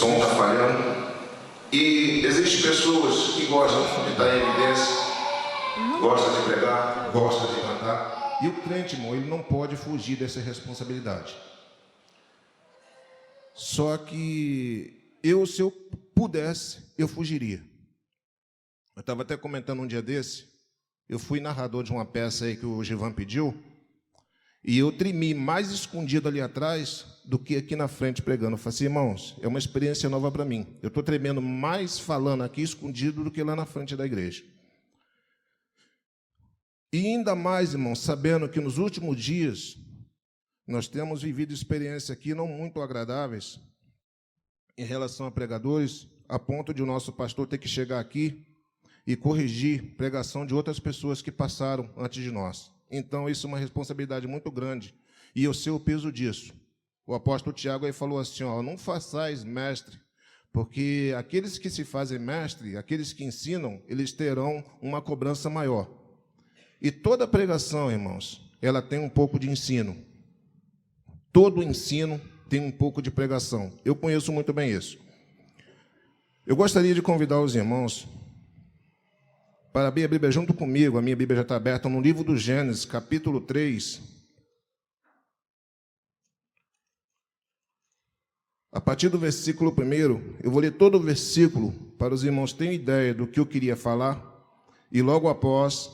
som está falhando. E existem pessoas que gostam de estar em evidência, gostam de pregar, gostam de cantar. E o crente, irmão, ele não pode fugir dessa responsabilidade. Só que se eu pudesse, eu fugiria. Eu estava até comentando um dia desse, eu fui narrador de uma peça aí que o Givan pediu, e eu tremi mais escondido ali atrás do que aqui na frente pregando. Eu falei assim, irmãos, é uma experiência nova para mim. Eu estou tremendo mais falando aqui escondido do que lá na frente da igreja. E ainda mais, irmãos, sabendo que nos últimos dias nós temos vivido experiências aqui não muito agradáveis em relação a pregadores, a ponto de o nosso pastor ter que chegar aqui e corrigir pregação de outras pessoas que passaram antes de nós. Então, isso é uma responsabilidade muito grande, e eu sei o peso disso. O apóstolo Tiago aí falou assim, ó, não façais mestre, porque aqueles que se fazem mestre, aqueles que ensinam, eles terão uma cobrança maior. E toda pregação, irmãos, ela tem um pouco de ensino. Todo ensino tem um pouco de pregação. Eu conheço muito bem isso. Eu gostaria de convidar os irmãos para abrir a Bíblia junto comigo. A minha Bíblia já está aberta no livro do Gênesis, capítulo 3. A partir do versículo 1, eu vou ler todo o versículo para os irmãos terem ideia do que eu queria falar. E logo após,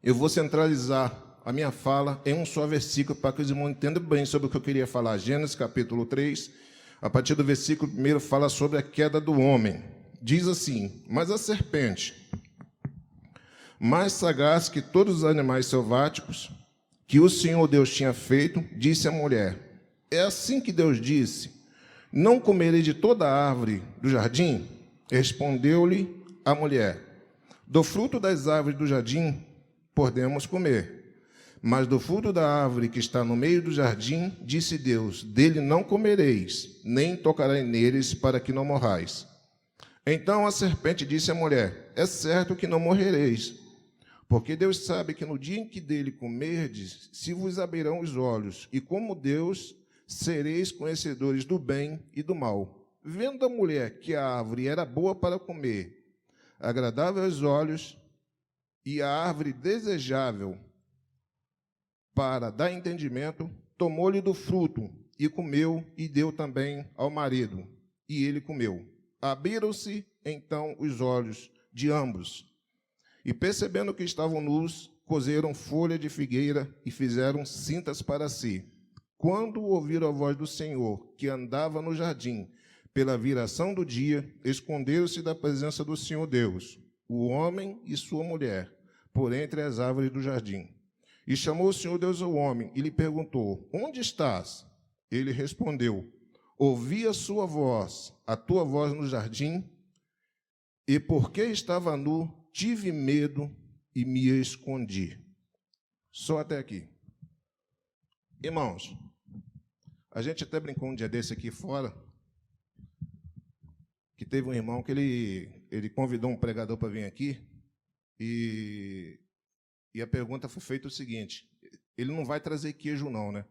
eu vou centralizar a minha fala em um só versículo para que os irmãos entendam bem sobre o que eu queria falar. Gênesis, capítulo 3, a partir do versículo 1, fala sobre a queda do homem. Diz assim, mas a serpente, mais sagaz que todos os animais selváticos que o Senhor Deus tinha feito, disse à mulher, é assim que Deus disse, não comerei de toda a árvore do jardim? Respondeu-lhe a mulher, do fruto das árvores do jardim podemos comer, mas do fruto da árvore que está no meio do jardim, disse Deus, dele não comereis, nem tocareis neles, para que não morrais. Então a serpente disse à mulher, é certo que não morrereis, porque Deus sabe que no dia em que dele comerdes, se vos abrirão os olhos, e como Deus, sereis conhecedores do bem e do mal. Vendo a mulher que a árvore era boa para comer, agradável aos olhos, e a árvore desejável para dar entendimento, tomou-lhe do fruto, e comeu, e deu também ao marido, e ele comeu. Abriram-se, então, os olhos de ambos, e percebendo que estavam nus, coseram folha de figueira e fizeram cintas para si. Quando ouviram a voz do Senhor, que andava no jardim, pela viração do dia, esconderam-se da presença do Senhor Deus, o homem e sua mulher, por entre as árvores do jardim. E chamou o Senhor Deus ao homem, e lhe perguntou, onde estás? Ele respondeu, ouvi a sua voz, a tua voz no jardim, e porque estava nu, tive medo e me escondi. Só até aqui. Irmãos, a gente até brincou um dia desse aqui fora, que teve um irmão que ele convidou um pregador para vir aqui, e a pergunta foi feita o seguinte, ele não vai trazer queijo não, né?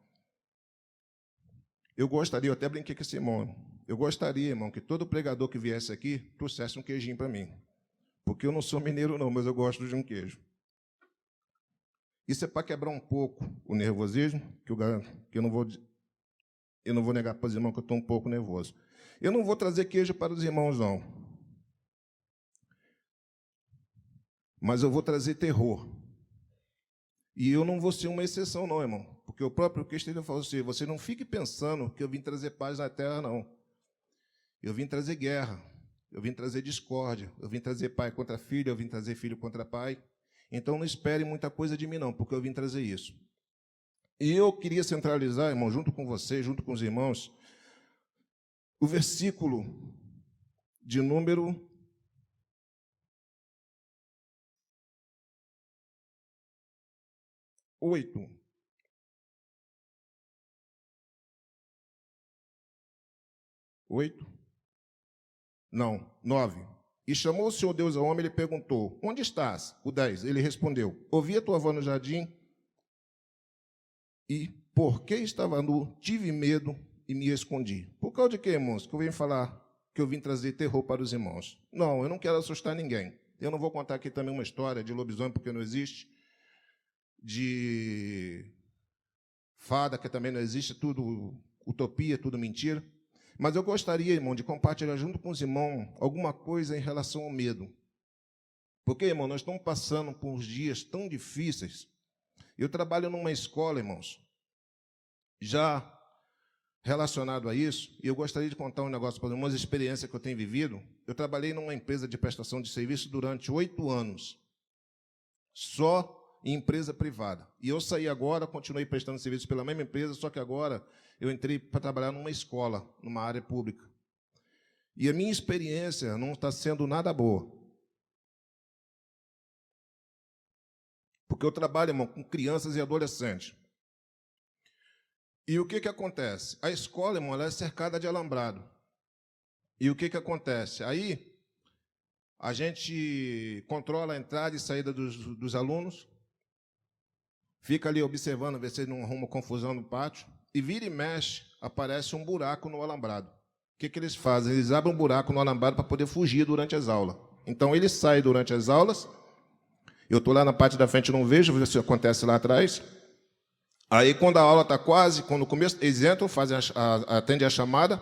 Eu até brinquei com esse irmão, eu gostaria, irmão, que todo pregador que viesse aqui trouxesse um queijinho para mim. Porque eu não sou mineiro não, mas eu gosto de um queijo. Isso é para quebrar um pouco o nervosismo, que eu não vou negar para os irmãos que eu estou um pouco nervoso. Eu não vou trazer queijo para os irmãos, não. Mas eu vou trazer terror. E eu não vou ser uma exceção, não, irmão. Porque o próprio Cristo ele falou assim, você não fique pensando que eu vim trazer paz na terra, não. Eu vim trazer guerra. Eu vim trazer discórdia, eu vim trazer pai contra filho, eu vim trazer filho contra pai. Então, não espere muita coisa de mim, não, porque eu vim trazer isso. E eu queria centralizar, irmão, junto com você, junto com os irmãos, o versículo de número 8. Não, 9. E chamou o Senhor Deus ao homem e lhe perguntou, onde estás? O 10. Ele respondeu, ouvi a tua voz no jardim, e porque estava nu, tive medo e me escondi. Por causa de quê, irmãos? Que eu vim falar que eu vim trazer terror para os irmãos. Não, eu não quero assustar ninguém. Eu não vou contar aqui também uma história de lobisomem, porque não existe, de fada, que também não existe, tudo utopia, tudo mentira. Mas eu gostaria, irmão, de compartilhar junto com os irmãos alguma coisa em relação ao medo. Porque, irmão, nós estamos passando por uns dias tão difíceis. Eu trabalho numa escola, irmãos, já relacionado a isso, e eu gostaria de contar um negócio para uma experiência que eu tenho vivido. Eu trabalhei numa empresa de prestação de serviço durante 8 anos, só em empresa privada. E eu saí agora, continuei prestando serviço pela mesma empresa, só que agora eu entrei para trabalhar numa escola, numa área pública. E a minha experiência não está sendo nada boa. Porque eu trabalho, irmão, com crianças e adolescentes. E o que acontece? A escola, irmão, ela é cercada de alambrado. E o que acontece? Aí, a gente controla a entrada e saída dos alunos, fica ali observando, ver se não arruma confusão no pátio, e vira e mexe, aparece um buraco no alambrado. O que eles fazem? Eles abrem um buraco no alambrado para poder fugir durante as aulas. Então, eles saem durante as aulas, eu estou lá na parte da frente, não vejo, ver se acontece lá atrás. Aí, quando a aula está quase, quando começa, eles entram, atendem a chamada,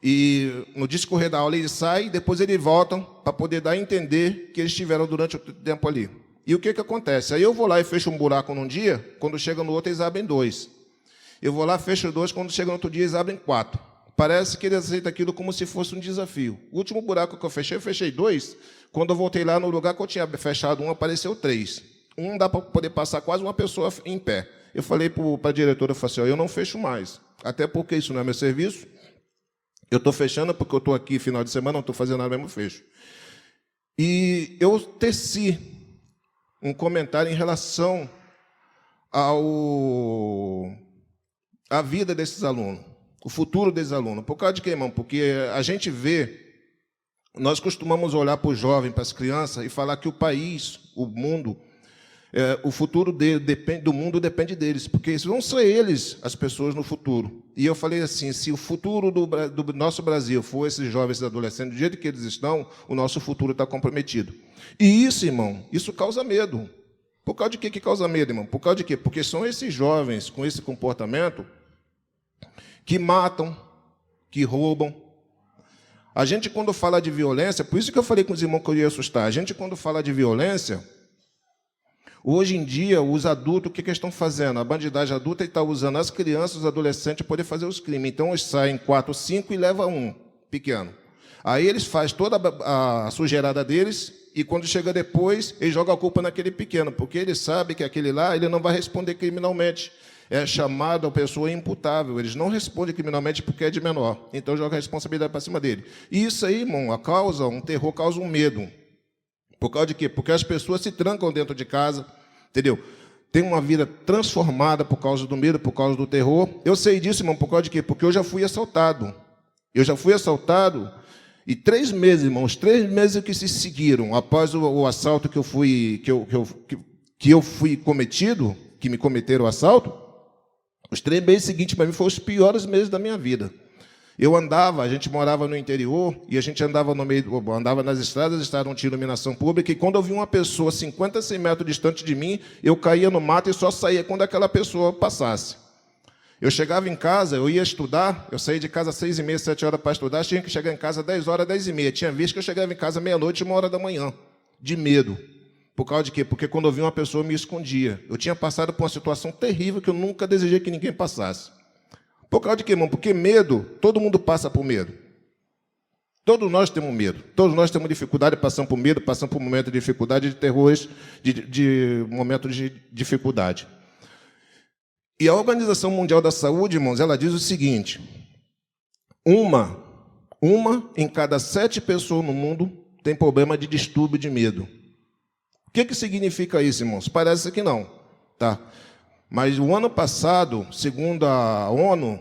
e no discorrer da aula eles saem, depois eles voltam para poder dar a entender que eles estiveram durante o tempo ali. E o que acontece? Aí eu vou lá e fecho um buraco num dia, quando chega no outro eles abrem 2. Eu vou lá, fecho 2, quando chega no outro dia eles abrem 4. Parece que eles aceitam aquilo como se fosse um desafio. O último buraco que eu fechei 2, quando eu voltei lá no lugar que eu tinha fechado 1, apareceu 3. Dá para poder passar quase uma pessoa em pé. Eu falei para a diretora, eu falei assim, eu não fecho mais, até porque isso não é meu serviço, eu estou fechando porque eu estou aqui final de semana, não estou fazendo nada mesmo, fecho. E eu teci um comentário em relação à vida desses alunos, o futuro desses alunos. Por causa de quê, irmão? Porque a gente vê, nós costumamos olhar para o jovem, para as crianças, e falar que o país, o mundo, o futuro do mundo depende deles, porque vão ser eles as pessoas no futuro. E eu falei assim, se o futuro do nosso Brasil for esses jovens e adolescentes, do jeito que eles estão, o nosso futuro está comprometido. E isso, irmão, isso causa medo. Por causa de quê que causa medo, irmão? Por causa de quê? Porque são esses jovens com esse comportamento que matam, que roubam. A gente, quando fala de violência, por isso que eu falei com os irmãos que eu ia assustar, a gente, quando fala de violência, hoje em dia, os adultos, o que eles estão fazendo? A bandidagem adulta está usando as crianças, os adolescentes, para poder fazer os crimes. Então, eles saem 4, 5 e levam um pequeno. Aí eles fazem toda a sujeirada deles e, quando chega depois, eles jogam a culpa naquele pequeno, porque eles sabem que aquele lá ele não vai responder criminalmente. É chamado a pessoa imputável. Eles não respondem criminalmente porque é de menor. Então, joga a responsabilidade para cima dele. E isso aí, irmão, causa um terror, causa um medo. Por causa de quê? Porque as pessoas se trancam dentro de casa, entendeu? Tem uma vida transformada por causa do medo, por causa do terror. Eu sei disso, irmão, por causa de quê? Porque eu já fui assaltado. Eu já fui assaltado e 3 meses, irmão, os 3 meses que se seguiram após o assalto que eu fui cometido, que me cometeram o assalto, os 3 meses seguintes para mim foram os piores meses da minha vida. Eu andava, a gente morava no interior, e a gente andava andava nas estradas, as estradas não tinham iluminação pública, e quando eu vi uma pessoa 50, 100 metros distante de mim, eu caía no mato e só saía quando aquela pessoa passasse. Eu chegava em casa, eu ia estudar, eu saía de casa às 6h30, 7 horas para estudar, tinha que chegar em casa às 10 horas, 10h30. Tinha visto que eu chegava em casa meia-noite, 1 hora da manhã, de medo. Por causa de quê? Porque quando eu vi uma pessoa, eu me escondia. Eu tinha passado por uma situação terrível que eu nunca desejei que ninguém passasse. Por causa de quê, irmão? Porque medo, todo mundo passa por medo. Todos nós temos medo. Todos nós temos dificuldade, passamos por medo, passamos por momentos de dificuldade, de terrores, de momentos de dificuldade. E a Organização Mundial da Saúde, irmãos, ela diz o seguinte, uma em cada 7 pessoas no mundo tem problema de distúrbio de medo. O que significa isso, irmãos? Parece que não, tá? Mas o ano passado, segundo a ONU,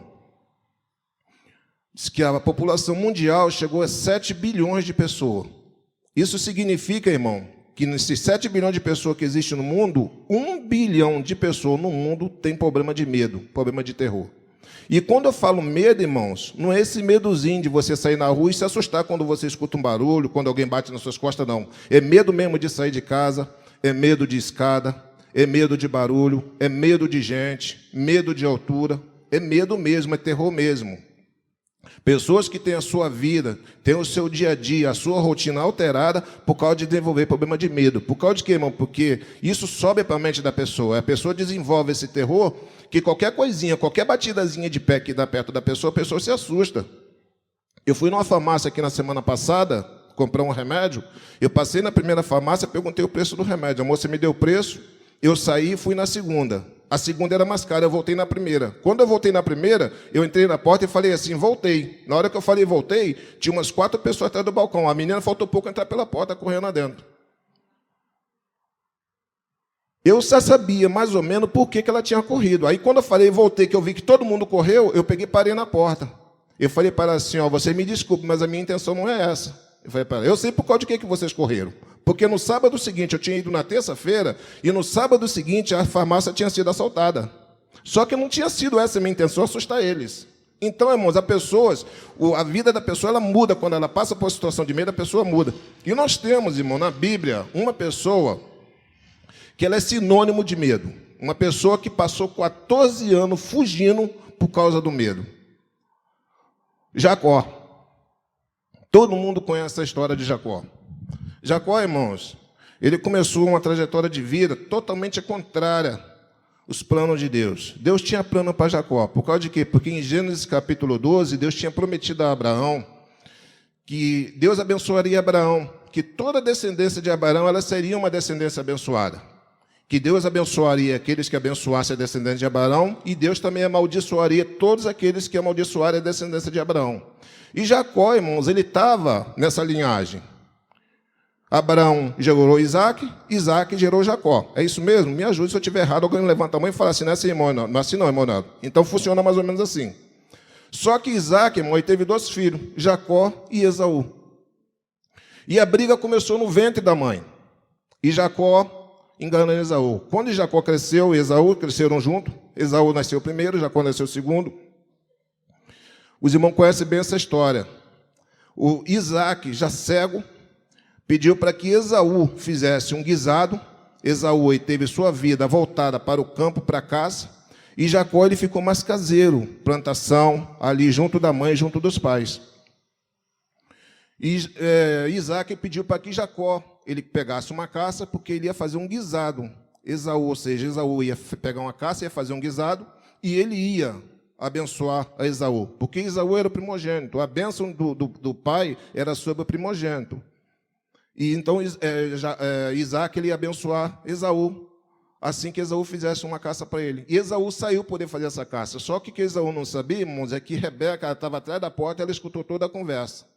diz que a população mundial chegou a 7 bilhões de pessoas. Isso significa, irmão, que nesses 7 bilhões de pessoas que existem no mundo, 1 bilhão de pessoas no mundo tem problema de medo, problema de terror. E quando eu falo medo, irmãos, não é esse medozinho de você sair na rua e se assustar quando você escuta um barulho, quando alguém bate nas suas costas, não. É medo mesmo de sair de casa, é medo de escada, é medo de barulho, é medo de gente, medo de altura, é medo mesmo, é terror mesmo. Pessoas que têm a sua vida, têm o seu dia a dia, a sua rotina alterada por causa de desenvolver problema de medo. Por causa de quê, irmão? Porque isso sobe para a mente da pessoa. A pessoa desenvolve esse terror que qualquer coisinha, qualquer batidazinha de pé que dá perto da pessoa, a pessoa se assusta. Eu fui numa farmácia aqui na semana passada, comprar um remédio, eu passei na primeira farmácia, perguntei o preço do remédio. A moça me deu o preço, eu saí e fui na segunda. A segunda era mais cara, eu voltei na primeira. Quando eu voltei na primeira, eu entrei na porta e falei assim, voltei. Na hora que eu falei voltei, tinha umas 4 pessoas atrás do balcão. A menina faltou pouco entrar pela porta, correndo lá dentro. Eu já sabia mais ou menos por que ela tinha corrido. Aí quando eu falei voltei, que eu vi que todo mundo correu, eu peguei e parei na porta. Eu falei para ela assim, ó, você me desculpe, mas a minha intenção não é essa. Eu falei para ela, eu sei por causa de que vocês correram. Porque no sábado seguinte, eu tinha ido na terça-feira, e no sábado seguinte a farmácia tinha sido assaltada. Só que não tinha sido essa a minha intenção, assustar eles. Então, irmãos, a vida da pessoa ela muda, quando ela passa por uma situação de medo, a pessoa muda. E nós temos, irmão, na Bíblia, uma pessoa que ela é sinônimo de medo. Uma pessoa que passou 14 anos fugindo por causa do medo. Jacó. Todo mundo conhece a história de Jacó. Jacó, irmãos, ele começou uma trajetória de vida totalmente contrária aos planos de Deus. Deus tinha plano para Jacó. Por causa de quê? Porque em Gênesis capítulo 12, Deus tinha prometido a Abraão que Deus abençoaria Abraão, que toda a descendência de Abraão ela seria uma descendência abençoada. Que Deus abençoaria aqueles que abençoassem a descendência de Abraão, e Deus também amaldiçoaria todos aqueles que amaldiçoarem a descendência de Abraão. E Jacó, irmãos, ele estava nessa linhagem. Abraão gerou Isaac, Isaac gerou Jacó. É isso mesmo? Me ajude se eu estiver errado. Alguém levanta a mão e fala assim, não é assim, irmão? Não, não é assim não, irmão. Não. Então funciona mais ou menos assim. Só que Isaac, irmão, ele teve 2 filhos, Jacó e Esaú. E a briga começou no ventre da mãe. E Jacó enganando Esaú. Quando Jacó cresceu e Esaú cresceram junto, Esaú nasceu primeiro, Jacó nasceu segundo. Os irmãos conhecem bem essa história. O Isaac, já cego, pediu para que Esaú fizesse um guisado. Esaú teve sua vida voltada para o campo, para a caça, e Jacó ele ficou mais caseiro, plantação, ali junto da mãe, junto dos pais. E Isaac pediu para que Jacó ele pegasse uma caça, porque ele ia fazer um guisado. Esaú, ou seja, Esaú ia pegar uma caça, ia fazer um guisado, e ele ia abençoar a Esaú, porque Esaú era o primogênito, a bênção do pai era sobre o primogênito. E então Isaac ele ia abençoar Esaú, assim que Esaú fizesse uma caça para ele. E Esaú saiu poder fazer essa caça. Só que o que Esaú não sabia, irmãos, é que Rebeca estava atrás da porta e ela escutou toda a conversa.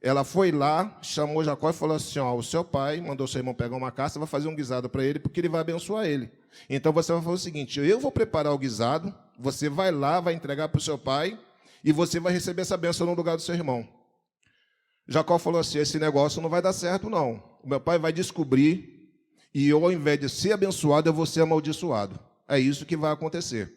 Ela foi lá, chamou Jacó e falou assim, ó, o seu pai mandou seu irmão pegar uma caça, vai fazer um guisado para ele, porque ele vai abençoar ele. Então você vai fazer o seguinte, eu vou preparar o guisado, você vai lá, vai entregar para o seu pai, e você vai receber essa bênção no lugar do seu irmão. Jacó falou assim, esse negócio não vai dar certo, não. O meu pai vai descobrir, e eu, ao invés de ser abençoado, eu vou ser amaldiçoado. É isso que vai acontecer.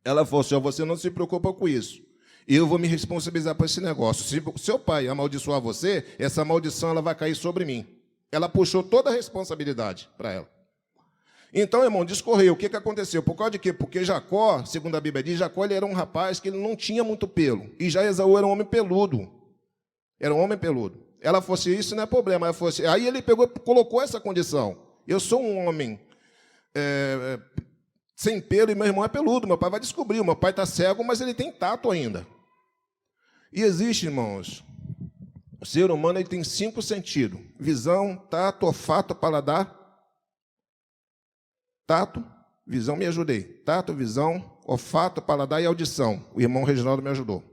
Ela falou assim, ó, você não se preocupa com isso. Eu vou me responsabilizar por esse negócio. Se o seu pai amaldiçoar você, essa maldição ela vai cair sobre mim. Ela puxou toda a responsabilidade para ela. Então, irmão, discorreu. O que aconteceu? Por causa de quê? Porque Jacó, segundo a Bíblia diz, Jacó ele era um rapaz que ele não tinha muito pelo. E já Esaú era um homem peludo. Era um homem peludo. Ela falou assim, isso não é problema. Ela falou assim, aí ele pegou, colocou essa condição. Eu sou um homem sem pelo e meu irmão é peludo. Meu pai vai descobrir. O meu pai está cego, mas ele tem tato ainda. E existe, irmãos, o ser humano ele tem 5 sentidos. Visão, tato, olfato, paladar. Tato, visão, me ajudei. Tato, visão, olfato, paladar e audição. O irmão Reginaldo me ajudou.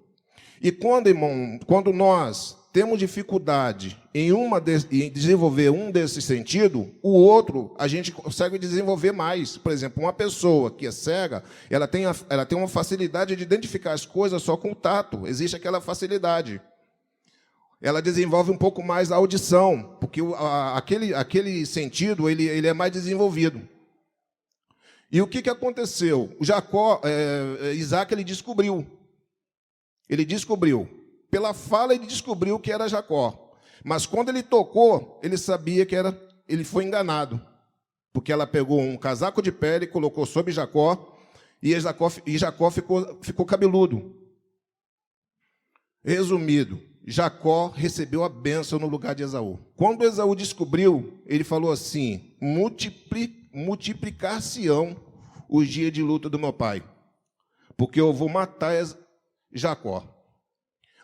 E quando nós temos dificuldade em desenvolver um desses sentidos, o outro a gente consegue desenvolver mais. Por exemplo, uma pessoa que é cega, ela tem uma facilidade de identificar as coisas só com o tato. Existe aquela facilidade. Ela desenvolve um pouco mais a audição, porque aquele sentido ele é mais desenvolvido. E o que aconteceu? Isaac, ele descobriu. Ele descobriu. Pela fala, ele descobriu que era Jacó. Mas quando ele tocou, ele sabia que ele foi enganado. Porque ela pegou um casaco de pele, colocou sobre Jacó, e Jacó ficou cabeludo. Resumido, Jacó recebeu a bênção no lugar de Esaú. Quando Esaú descobriu, ele falou assim: multiplicar-se-ão os dias de luta do meu pai, porque eu vou matar Jacó.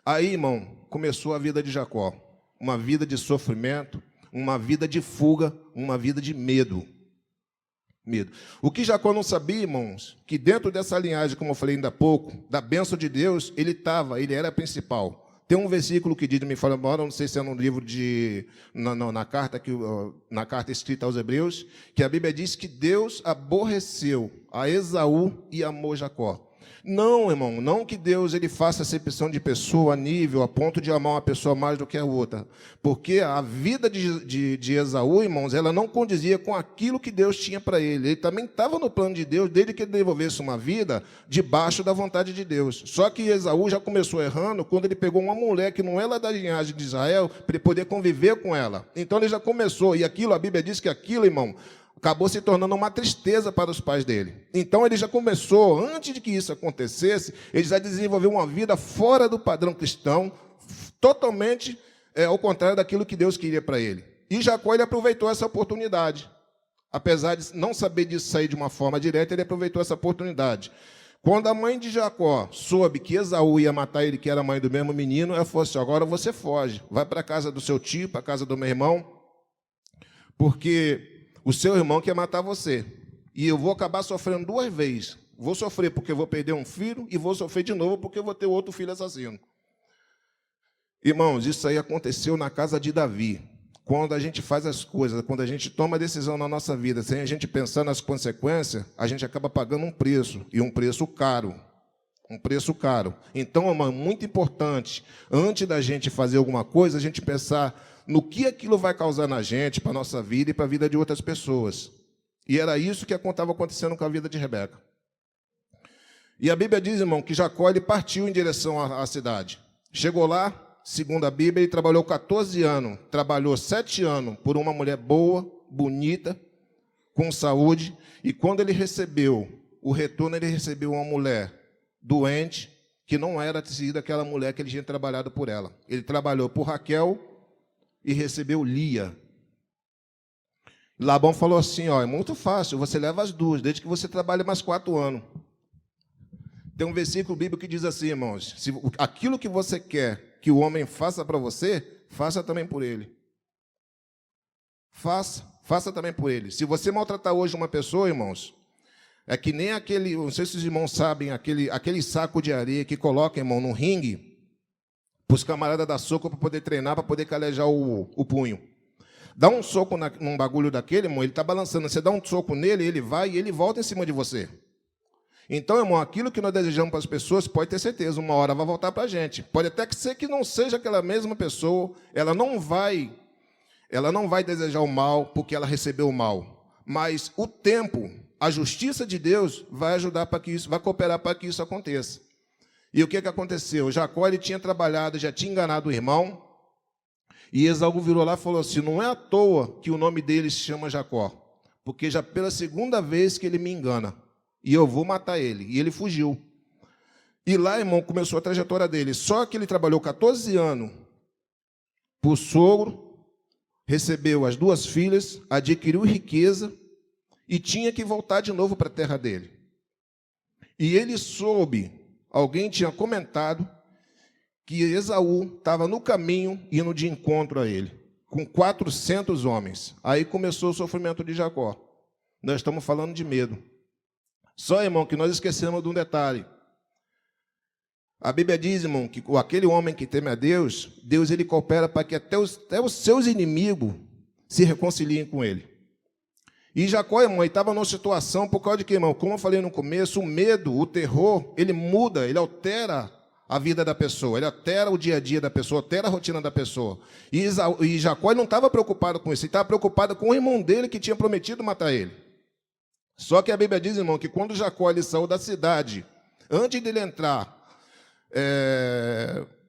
Aí, irmão, começou a vida de Jacó. Uma vida de sofrimento, uma vida de fuga, uma vida de medo. O que Jacó não sabia, irmãos, que dentro dessa linhagem, como eu falei ainda há pouco, da bênção de Deus, ele era principal. Tem um versículo que diz, me fala agora, não sei se é no livro na carta escrita aos Hebreus, que a Bíblia diz que Deus aborreceu a Esaú e amou Jacó. Não, irmão, não que Deus ele faça acepção de pessoa a nível, a ponto de amar uma pessoa mais do que a outra. Porque a vida de Esaú, irmãos, ela não condizia com aquilo que Deus tinha para ele. Ele também estava no plano de Deus, desde que ele desenvolvesse uma vida debaixo da vontade de Deus. Só que Esaú já começou errando quando ele pegou uma mulher que não era da linhagem de Israel, para ele poder conviver com ela. Então ele já começou, e aquilo, a Bíblia diz que aquilo, irmão, acabou se tornando uma tristeza para os pais dele. Então ele já começou, antes de que isso acontecesse, ele já desenvolveu uma vida fora do padrão cristão, totalmente ao contrário daquilo que Deus queria para ele. E Jacó, ele aproveitou essa oportunidade. Apesar de não saber disso sair de uma forma direta, ele aproveitou essa oportunidade. Quando a mãe de Jacó soube que Esaú ia matar ele, que era mãe do mesmo menino, ela falou assim: agora você foge, vai para a casa do seu tio, para a casa do meu irmão, porque o seu irmão quer matar você. E eu vou acabar sofrendo duas vezes. Vou sofrer porque eu vou perder um filho e vou sofrer de novo porque eu vou ter outro filho assassino. Irmãos, isso aí aconteceu na casa de Davi. Quando a gente faz as coisas, quando a gente toma a decisão na nossa vida, sem a gente pensar nas consequências, a gente acaba pagando um preço, e um preço caro. Um preço caro. Então, irmão, muito importante, antes da gente fazer alguma coisa, a gente pensar no que aquilo vai causar na gente, para a nossa vida e para a vida de outras pessoas. E era isso que estava acontecendo com a vida de Rebeca. E a Bíblia diz, irmão, que Jacó ele partiu em direção à cidade. Chegou lá, segundo a Bíblia, ele trabalhou 14 anos. Trabalhou 7 anos por uma mulher boa, bonita, com saúde. E quando ele recebeu o retorno, ele recebeu uma mulher doente, que não era sido aquela mulher que ele tinha trabalhado por ela. Ele trabalhou por Raquel e recebeu Lia. Labão falou assim: ó, é muito fácil, você leva as duas, desde que você trabalhe mais 4 anos. Tem um versículo bíblico que diz assim, irmãos: se aquilo que você quer que o homem faça para você, faça também por ele. Faça também por ele. Se você maltratar hoje uma pessoa, irmãos, é que nem aquele, não sei se os irmãos sabem, aquele saco de areia que coloca, irmão, num ringue, para os camaradas dar soco para poder treinar, para poder calejar o punho. Dá um soco num bagulho daquele, irmão, ele está balançando. Você dá um soco nele, ele vai e ele volta em cima de você. Então, irmão, aquilo que nós desejamos para as pessoas, pode ter certeza, uma hora vai voltar para a gente. Pode até ser que não seja aquela mesma pessoa, ela não vai desejar o mal porque ela recebeu o mal. Mas o tempo, a justiça de Deus vai ajudar para que isso, vai cooperar para que isso aconteça. E o que aconteceu? Jacó ele tinha trabalhado, já tinha enganado o irmão, e Esaú virou lá e falou assim: não é à toa que o nome dele se chama Jacó, porque já pela segunda vez que ele me engana, e eu vou matar ele. E ele fugiu. E lá, irmão, começou a trajetória dele. Só que ele trabalhou 14 anos para o sogro, recebeu as 2 filhas, adquiriu riqueza e tinha que voltar de novo para a terra dele. E ele soube, alguém tinha comentado, que Esaú estava no caminho indo de encontro a ele, com 400 homens. Aí começou o sofrimento de Jacó. Nós estamos falando de medo. Só, irmão, que nós esquecemos de um detalhe. A Bíblia diz, irmão, que aquele homem que teme a Deus, Deus ele coopera para que até os seus inimigos se reconciliem com ele. E Jacó, irmão, estava numa situação, por causa de que, irmão, como eu falei no começo, o medo, o terror, ele muda, ele altera a vida da pessoa, ele altera o dia a dia da pessoa, altera a rotina da pessoa. E Jacó não estava preocupado com isso, ele estava preocupado com o irmão dele que tinha prometido matar ele. Só que a Bíblia diz, irmão, que quando Jacó ele saiu da cidade, antes dele entrar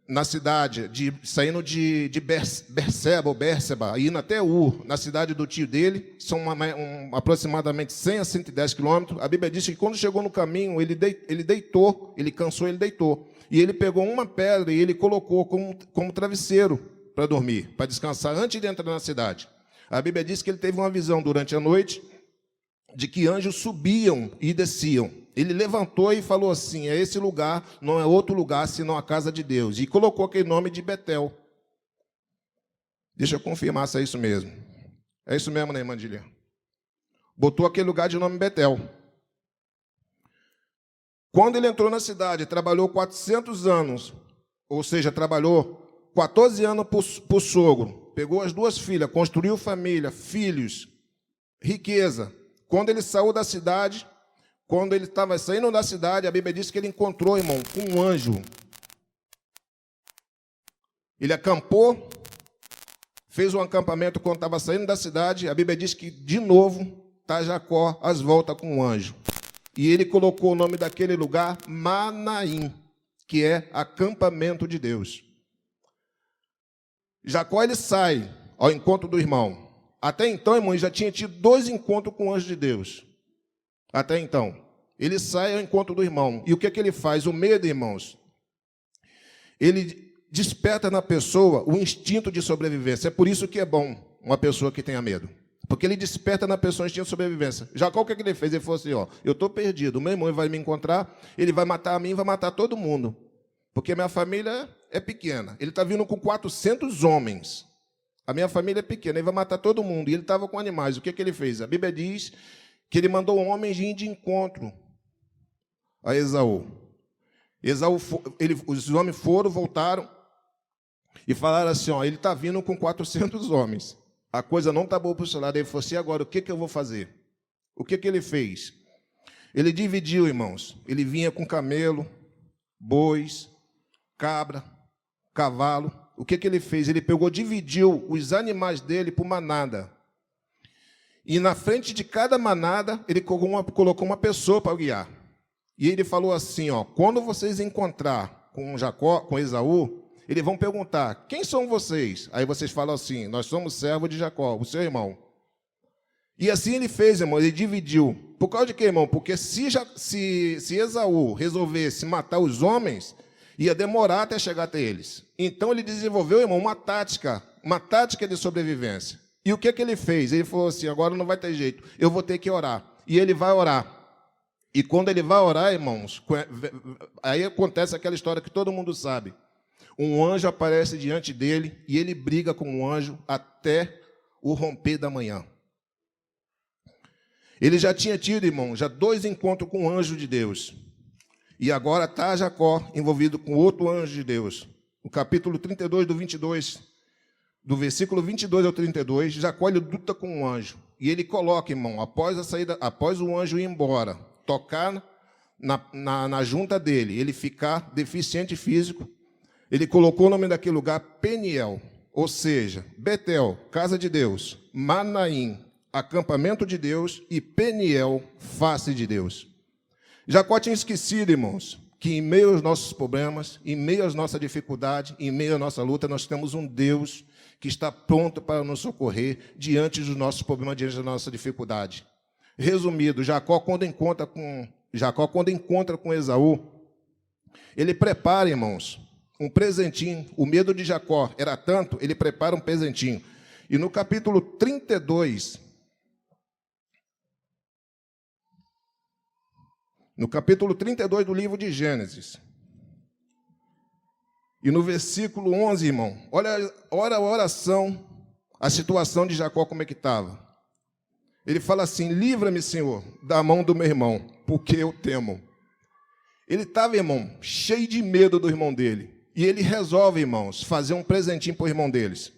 na cidade, saindo de Berseba, ou Bérseba, indo até Ur, na cidade do tio dele, são aproximadamente 100 a 110 quilômetros. A Bíblia diz que quando chegou no caminho, ele deitou, ele cansou, ele deitou. E ele pegou uma pedra e ele colocou como travesseiro para dormir, para descansar, antes de entrar na cidade. A Bíblia diz que ele teve uma visão durante a noite de que anjos subiam e desciam. Ele levantou e falou assim: esse lugar não é outro lugar senão a casa de Deus. E colocou aquele nome de Betel. Deixa eu confirmar se é isso mesmo. É isso mesmo, né, irmã Dília? Botou aquele lugar de nome Betel. Quando ele entrou na cidade, trabalhou 400 anos, ou seja, trabalhou 14 anos por sogro. Pegou as duas filhas, construiu família, filhos, riqueza. Quando ele saiu da cidade, quando ele estava saindo da cidade, a Bíblia diz que ele encontrou, irmão, um anjo. Ele acampou, fez um acampamento quando estava saindo da cidade. A Bíblia diz que, de novo, está Jacó às voltas com um anjo. E ele colocou o nome daquele lugar Manaim, que é acampamento de Deus. Jacó ele sai ao encontro do irmão. Até então, irmão, ele já tinha tido 2 encontros com o anjo de Deus. Até então. Ele sai ao encontro do irmão. E o que é que ele faz? O medo, irmãos, ele desperta na pessoa o instinto de sobrevivência. É por isso que é bom uma pessoa que tenha medo. Porque ele desperta na pessoa o instinto de sobrevivência. Jacó, o que é que ele fez? Ele falou assim, ó, eu estou perdido, o meu irmão vai me encontrar, ele vai matar a mim, vai matar todo mundo. Porque a minha família é pequena. Ele está vindo com 400 homens. A minha família é pequena, ele vai matar todo mundo. E ele estava com animais. O que é que ele fez? A Bíblia diz que ele mandou homens ir de encontro a Esaú. Os homens foram, voltaram e falaram assim, ó, ele está vindo com 400 homens. A coisa não está boa para o seu lado. Ele falou assim, agora o que eu vou fazer? O que ele fez? Ele dividiu, irmãos. Ele vinha com camelo, bois, cabra, cavalo. O que ele fez? Ele dividiu os animais dele por manada. E na frente de cada manada, ele colocou uma pessoa para guiar. E ele falou assim, ó, quando vocês encontrar com Jacó, com Esaú, eles vão perguntar, quem são vocês? Aí vocês falam assim, nós somos servos de Jacó, o seu irmão. E assim ele fez, irmão, ele dividiu. Por causa de quê, irmão? Porque se Esaú resolvesse matar os homens, ia demorar até chegar até eles. Então ele desenvolveu, irmão, uma tática de sobrevivência. E o que ele fez? Ele falou assim, agora não vai ter jeito, eu vou ter que orar. E ele vai orar. E quando ele vai orar, irmãos, aí acontece aquela história que todo mundo sabe. Um anjo aparece diante dele e ele briga com o anjo até o romper da manhã. Ele já tinha tido, irmão, já 2 encontros com o anjo de Deus. E agora está Jacó envolvido com outro anjo de Deus. No capítulo 32 do 22, do versículo 22 ao 32, Jacó ele luta com um anjo. E ele coloca, irmão, após o anjo ir embora, tocar na junta dele, ele ficar deficiente físico, ele colocou o nome daquele lugar Peniel, ou seja, Betel, casa de Deus, Manaim, acampamento de Deus, e Peniel, face de Deus. Jacó tinha esquecido, irmãos, que em meio aos nossos problemas, em meio às nossas dificuldades, em meio à nossa luta, nós temos um Deus que está pronto para nos socorrer diante dos nossos problemas, diante da nossa dificuldade. Resumido, Jacó, quando encontra com Esaú, ele prepara, irmãos, um presentinho. O medo de Jacó era tanto, ele prepara um presentinho. E no capítulo 32, do livro de Gênesis, e no versículo 11, irmão, olha a oração, a situação de Jacó como é que estava. Ele fala assim, livra-me, Senhor, da mão do meu irmão, porque eu temo. Ele estava, irmão, cheio de medo do irmão dele. E ele resolve, irmãos, fazer um presentinho para o irmão deles.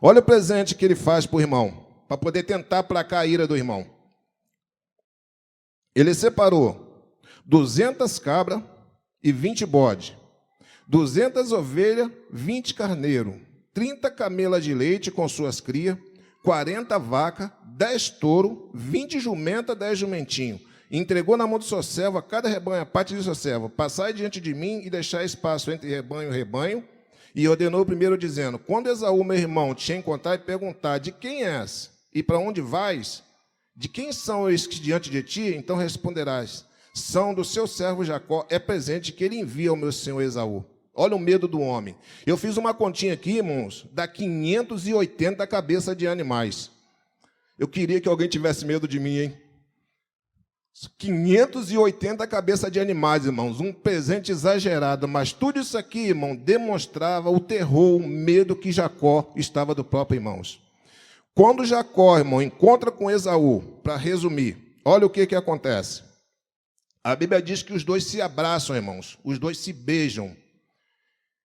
Olha o presente que ele faz para o irmão, para poder tentar aplacar a ira do irmão. Ele separou 200 cabras e 20 bodes, 200 ovelhas, 20 carneiros, 30 camelas de leite com suas crias, 40 vacas, 10 touros, 20 jumentas, 10 jumentinhos. Entregou na mão do seu servo a cada rebanho a parte do seu servo. Passai diante de mim e deixai espaço entre rebanho e rebanho. E ordenou o primeiro, dizendo: quando Esaú, meu irmão, te encontrar e perguntar: de quem és e para onde vais? De quem são os que diante de ti? Então responderás: são do seu servo Jacó, é presente que ele envia ao meu senhor Esaú. Olha o medo do homem. Eu fiz uma continha aqui, irmãos, dá 580 cabeças de animais. Eu queria que alguém tivesse medo de mim, hein? 580 cabeças de animais, irmãos, um presente exagerado, mas tudo isso aqui, irmão, demonstrava o terror, o medo que Jacó estava do próprio, irmãos. Quando Jacó, irmão, encontra com Esaú, para resumir, olha o que acontece. A Bíblia diz que os dois se abraçam, irmãos, os dois se beijam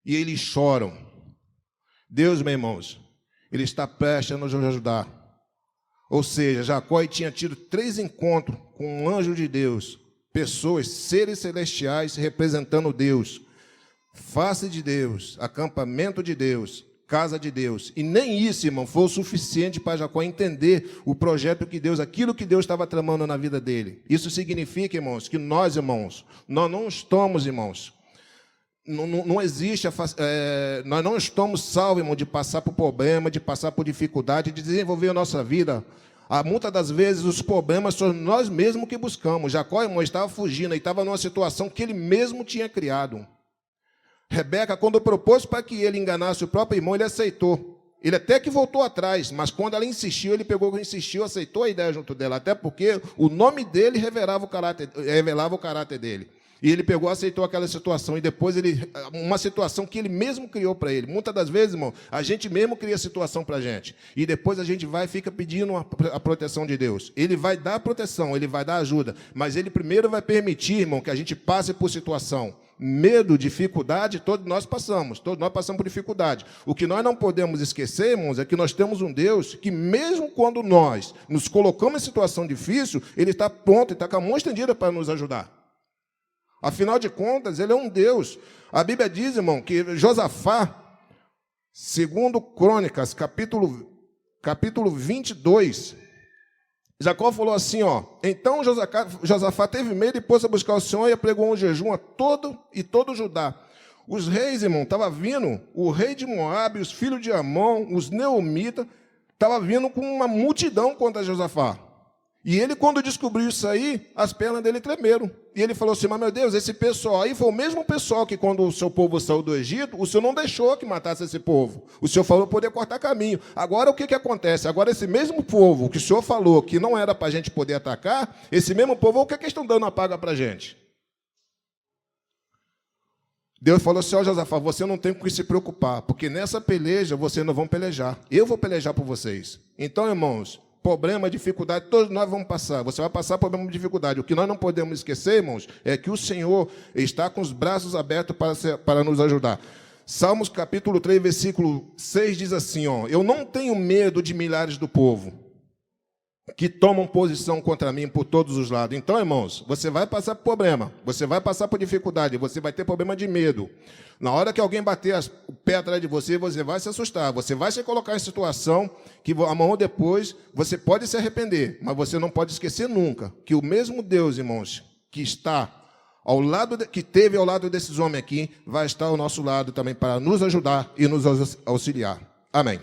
e eles choram. Deus, meus irmãos, ele está prestes a nos ajudar. Ou seja, Jacó tinha tido 3 encontros com um anjo de Deus, pessoas, seres celestiais representando Deus, face de Deus, acampamento de Deus, casa de Deus. E nem isso, irmão, foi o suficiente para Jacó entender o projeto que Deus, aquilo que Deus estava tramando na vida dele. Isso significa, irmãos, que nós, irmãos, nós não estamos, irmãos, não existe, nós não estamos salvos, irmão, de passar por problema, de passar por dificuldade, de desenvolver a nossa vida. Muitas das vezes os problemas são nós mesmos que buscamos. Jacó, irmão, estava fugindo e estava numa situação que ele mesmo tinha criado. Rebeca, quando propôs para que ele enganasse o próprio irmão, ele aceitou. Ele até que voltou atrás, mas quando ela insistiu, ele insistiu, aceitou a ideia junto dela, até porque o nome dele revelava o caráter dele. E ele pegou, aceitou aquela situação, e depois uma situação que ele mesmo criou para ele. Muitas das vezes, irmão, a gente mesmo cria a situação para a gente. E depois a gente vai e fica pedindo a proteção de Deus. Ele vai dar proteção, ele vai dar ajuda, mas ele primeiro vai permitir, irmão, que a gente passe por situação. Medo, dificuldade, todos nós passamos por dificuldade. O que nós não podemos esquecer, irmãos, é que nós temos um Deus que, mesmo quando nós nos colocamos em situação difícil, ele está pronto, ele está com a mão estendida para nos ajudar. Afinal de contas, ele é um Deus. A Bíblia diz, irmão, que Josafá, segundo Crônicas, capítulo 22, Jacó falou assim, ó: então Josafá teve medo e pôs a buscar o Senhor e pregou um jejum a todo Judá. Os reis, irmão, estavam vindo, o rei de Moabe, os filhos de Amon, os neomitas, estavam vindo com uma multidão contra Josafá. E ele, quando descobriu isso aí, as pernas dele tremeram. E ele falou assim: mas meu Deus, esse pessoal aí foi o mesmo pessoal que, quando o seu povo saiu do Egito, o Senhor não deixou que matasse esse povo. O Senhor falou poder cortar caminho. Agora o que acontece? Agora esse mesmo povo que o Senhor falou que não era para a gente poder atacar, esse mesmo povo, o que eles estão dando a paga para a gente? Deus falou assim: ó, Josafá, você não tem com que se preocupar, porque nessa peleja vocês não vão pelejar. Eu vou pelejar por vocês. Então, irmãos, problema, dificuldade, todos nós vamos passar. Você vai passar problema de dificuldade. O que nós não podemos esquecer, irmãos, é que o Senhor está com os braços abertos para nos ajudar. Salmos capítulo 3, versículo 6 diz assim, ó: eu não tenho medo de milhares do povo que tomam posição contra mim por todos os lados. Então, irmãos, você vai passar por problema, você vai passar por dificuldade, você vai ter problema de medo. Na hora que alguém bater o pé atrás de você, você vai se assustar, você vai se colocar em situação que amanhã ou depois você pode se arrepender, mas você não pode esquecer nunca que o mesmo Deus, irmãos, que está ao lado, que teve ao lado desses homens aqui, vai estar ao nosso lado também para nos ajudar e nos auxiliar. Amém.